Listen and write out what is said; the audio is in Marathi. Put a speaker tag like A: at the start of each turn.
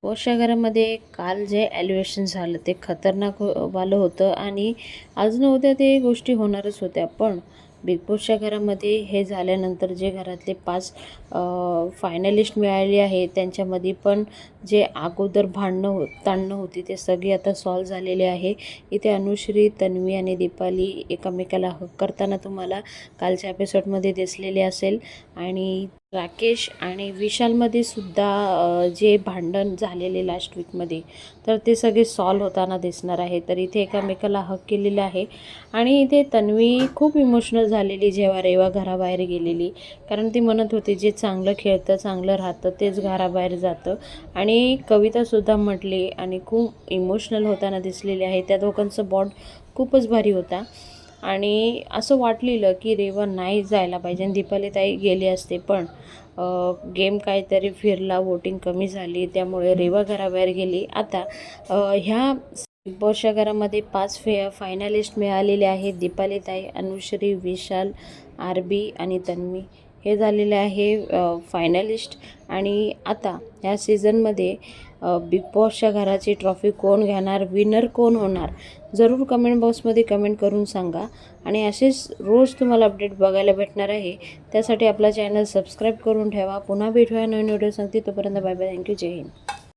A: पोर्शा घरामध्ये काल जे एलिव्हेशन झालं ते खतरनाक वालं होतं आणि आज न उद्या ते गोष्टी होणारच होत्या. पण बिग बॉसच्या घरामध्ये हे झाल्यानंतर जे घरातले 5 फायनलिस्ट मिळाले आहे त्यांच्यामध्ये पण जे अगोदर ताणणं होती ते सगळी आता सॉल्व झालेले आहे. इथे अनुश्री, तन्वी आणि दीपाली एकमेकाला हग करताना तुम्हाला कालच्या एपिसोडमध्ये दिसलेले असेल. आणि राकेश आणि विशालमध्ये सुद्धा जे भांडण झालेले लास्ट वीकमध्ये तर ते सगळे सॉल्व होताना दिसणार आहे. तर इथे एकामेकाला हक केलेलं आहे. आणि इथे तन्वी खूप इमोशनल झालेली जेव्हा रेवा घराबाहेर गेलेली, कारण ती म्हणत होती जे चांगलं खेळतं चांगलं राहतं तेच घराबाहेर जातं. आणि कवितासुद्धा म्हटली आणि खूप इमोशनल होताना दिसलेली आहे. त्या दोघांचं बॉन्ड खूपच भारी होता आणि असं वाटलेलं की रेवा नाही जायला पाहिजे आणि दीपाली ताई गेली असते, पण गेम काहीतरी फिरला, वोटिंग कमी झाली त्यामुळे रेवा घराबाहेर गेली. आता ह्या बिग बॉसच्या घरामध्ये 5 फायनलिस्ट मिळालेले आहेत. दीपाली ताई, अनुश्री, विशाल, आरबी आणि तन्वी हे झालेले आहे फायनलिस्ट. आणि आता ह्या सीझनमध्ये बिग बॉसच्या घराची ट्रॉफी कोण घेणार, विनर कोण होणार, जरूर कमेंट बॉक्समध्ये कमेंट करून सांगा. आणि असेच रोज तुम्हाला अपडेट बघायला भेटणार आहे. त्यासाठी आपला चॅनल सबस्क्राईब करून ठेवा. पुन्हा भेटूया नवीन व्हिडिओ सांगते. तोपर्यंत बाय बाय. थँक्यू. जय हिंद.